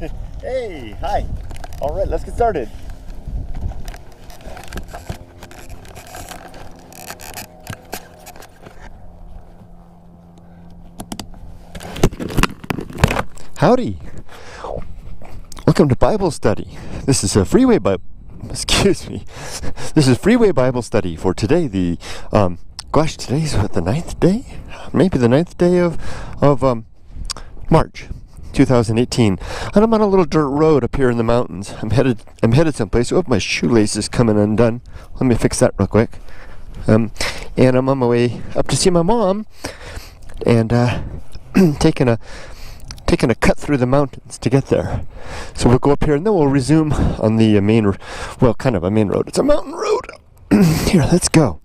Hey, hi. All right, let's get started. Howdy. Welcome to Bible study. This is a Freeway Bible. Excuse me. This is Freeway Bible study for today. Today's what, the 9th day? Maybe the 9th day of March 2018. And I'm on a little dirt road up here in the mountains. I'm headed someplace. Oh, my shoelace is coming undone. Let me fix that real quick. And I'm on my way up to see my mom, and taking a cut through the mountains to get there. So we'll go up here and then we'll resume on the kind of a main road. It's a mountain road. Here, let's go.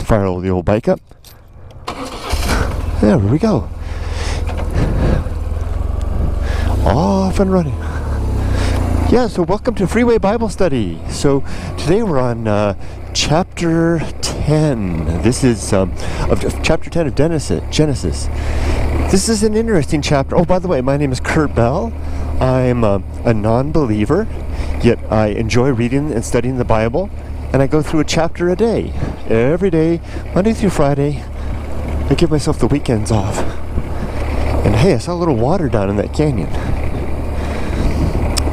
Fire the old bike up. There we go. Off and running. Yeah, so welcome to Freeway Bible Study. So today we're on chapter 10. This is of chapter 10 of Genesis. This is an interesting chapter. Oh, by the way, my name is Kurt Bell. I'm a non-believer, yet I enjoy reading and studying the Bible, and I go through a chapter a day. Every day, Monday through Friday, I give myself the weekends off. And hey, I saw a little water down in that canyon.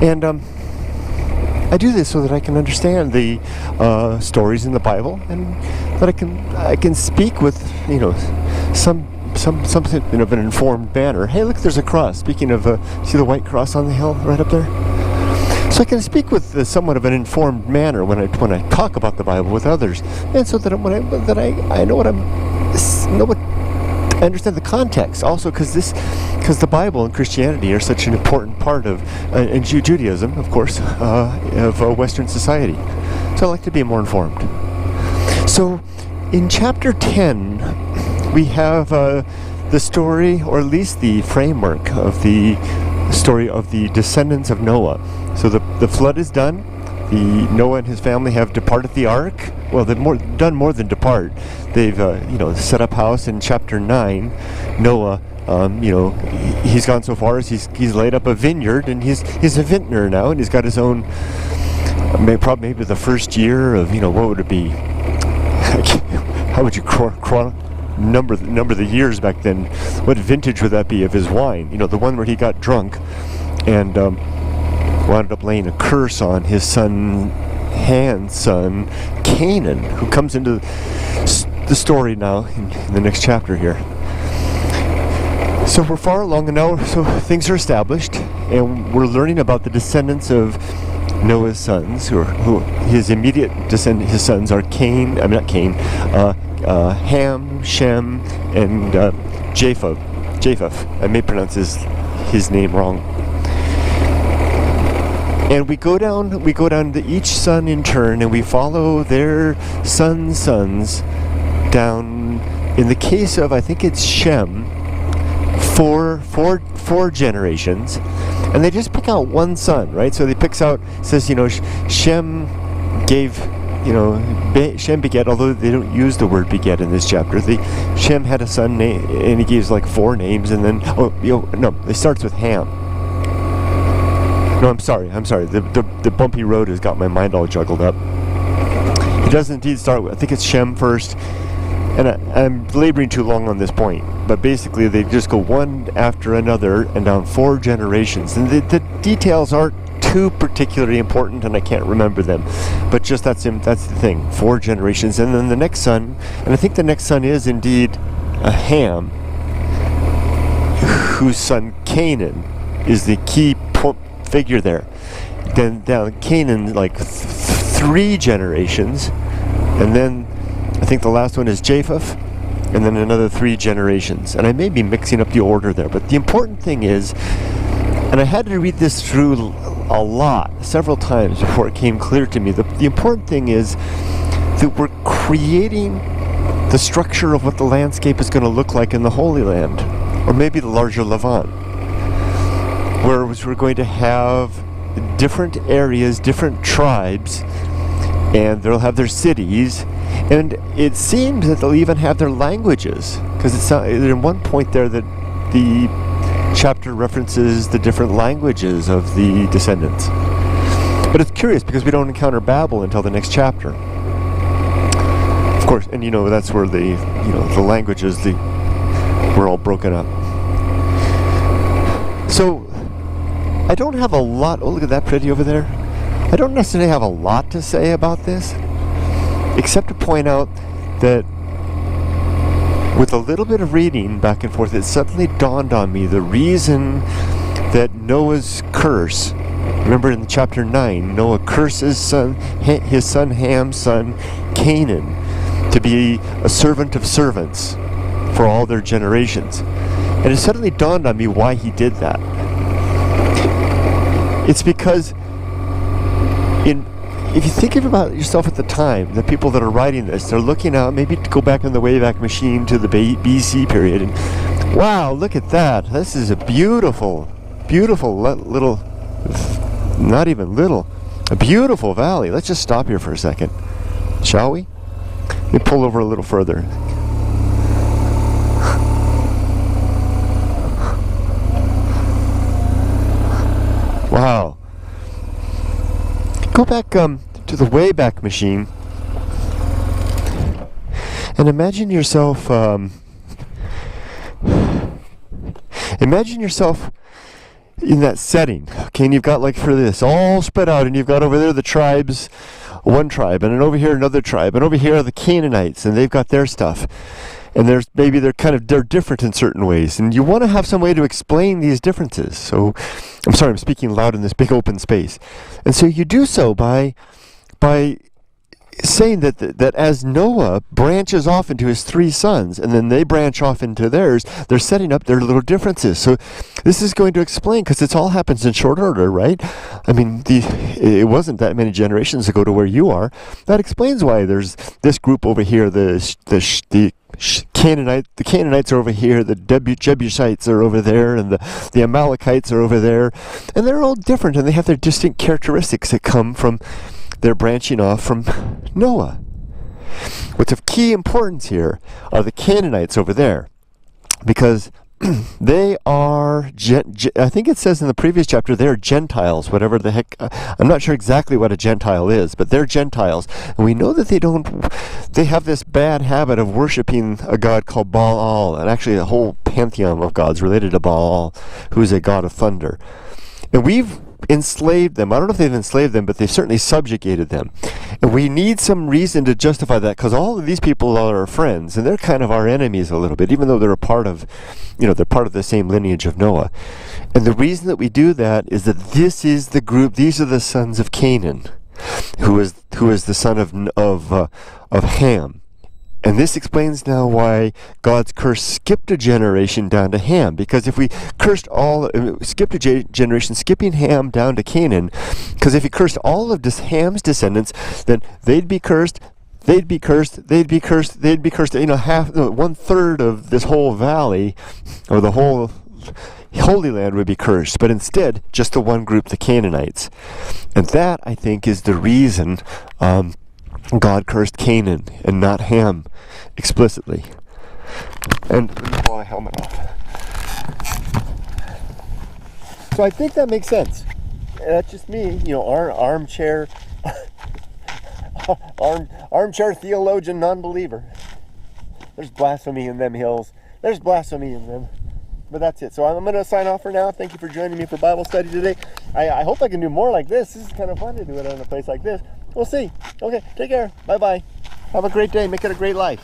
And I do this so that I can understand the stories in the Bible, and that I can speak with, something of an informed manner. Hey, look, there's a cross. Speaking of, see the white cross on the hill right up there? So I can speak with somewhat of an informed manner when I talk about the Bible with others, and so that I understand the context. Also, because the Bible and Christianity are such an important part of, and Judaism, of course, of Western society. So I like to be more informed. So in chapter 10. We have the story, or at least the framework of the story of the descendants of Noah. So the flood is done. Noah and his family have departed the ark. Well, they've done more than depart. They've set up house. In chapter 9, Noah, he's gone so far as he's laid up a vineyard, and he's a vintner now, and he's got his own. Maybe the first year of what would it be? How would you number the years back then? What vintage would that be of his wine? The one where he got drunk and wound up laying a curse on his Ham's son Canaan, who comes into the story now in the next chapter here. So we're far along, and now so things are established, and we're learning about the descendants of Noah's sons, who his immediate descendants. His sons are Ham, Shem, and Japheth. I may pronounce his name wrong. And we go down to each son in turn, and we follow their sons down. In the case of, I think it's Shem, four generations, and they just pick out one son, right? So says Shem gave. Shem beget, although they don't use the word beget in this chapter. Shem had a son name, and he gives like 4 names, and then it starts with Ham. No, I'm sorry. The bumpy road has got my mind all juggled up. It does indeed start with, I think it's Shem first, and I'm laboring too long on this point, but basically they just go one after another and down 4 generations, and the details aren't too particularly important, and I can't remember them, but just that's the thing. 4 generations, and then the next son, and I think the next son is indeed a Ham, whose son Canaan is the key figure there. Then down Canaan, like 3 generations, and then I think the last one is Japheth, and then another 3 generations. And I may be mixing up the order there, but the important thing is, and I had to read this through several times before it came clear to me, the important thing is that we're creating the structure of what the landscape is going to look like in the Holy Land, or maybe the larger Levant, where we're going to have different areas, different tribes, and they'll have their cities, and it seems that they'll even have their languages, because it's in one point there that chapter references the different languages of the descendants. But it's curious because we don't encounter Babel until the next chapter. Of course, and that's where the languages were all broken up. So I don't have a lot. Oh, look at that pretty over there. I don't necessarily have a lot to say about this, except to point out that with a little bit of reading back and forth, it suddenly dawned on me the reason that Noah's curse. Remember in chapter 9, Noah curses his son Ham's son Canaan to be a servant of servants for all their generations. And it suddenly dawned on me why he did that. It's because if you think about yourself at the time, the people that are writing this, they're looking out, maybe to go back in the Wayback Machine to the BC period, and wow, look at that. This is a beautiful, beautiful little, not even little, a beautiful valley. Let's just stop here for a second, shall we? Let me pull over a little further. Wow. Go back to the Wayback Machine and imagine yourself in that setting. Okay, and you've got, like, for this all spread out, and you've got over there the tribes, one tribe, and then over here another tribe, and over here are the Canaanites, and they've got their stuff. And they're different in certain ways, and you want to have some way to explain these differences. So, I'm sorry, I'm speaking loud in this big open space, and so you do so by saying that as Noah branches off into his three sons, and then they branch off into theirs, they're setting up their little differences. So, this is going to explain, because it all happens in short order, right? I mean, it wasn't that many generations ago to where you are. That explains why there's this group over here, the Canaanites are over here, the Jebusites are over there, and the Amalekites are over there, and they're all different, and they have their distinct characteristics that come from their branching off from Noah. What's of key importance here are the Canaanites over there, because they are, I think it says in the previous chapter, they're Gentiles, whatever the heck. I'm not sure exactly what a Gentile is, but they're Gentiles. And we know that they have this bad habit of worshiping a god called Baal, and actually a whole pantheon of gods related to Baal, who's a god of thunder. And we've enslaved them. I don't know if they've enslaved them, but they've certainly subjugated them. And we need some reason to justify that, because all of these people are our friends, and they're kind of our enemies a little bit, even though they're part of the same lineage of Noah. And the reason that we do that is that this is the group, these are the sons of Canaan, who is the son of Ham. And this explains now why God's curse skipped a generation down to Ham. Because if we skipped a generation, skipping Ham down to Canaan, because if he cursed all of Ham's descendants, then they'd be cursed, they'd be cursed, they'd be cursed, they'd be cursed. 1/3 of this whole valley, or the whole Holy Land, would be cursed. But instead, just the one group, the Canaanites. And that, I think, is the reason God cursed Canaan and not Ham explicitly. And let me pull my helmet off. So I think that makes sense. That's just me, armchair theologian, non-believer. There's blasphemy in them hills. There's blasphemy in them. But that's it. So I'm going to sign off for now. Thank you for joining me for Bible study today. I hope I can do more like this. This is kind of fun to do it in a place like this. We'll see. Okay, take care. Bye-bye. Have a great day. Make it a great life.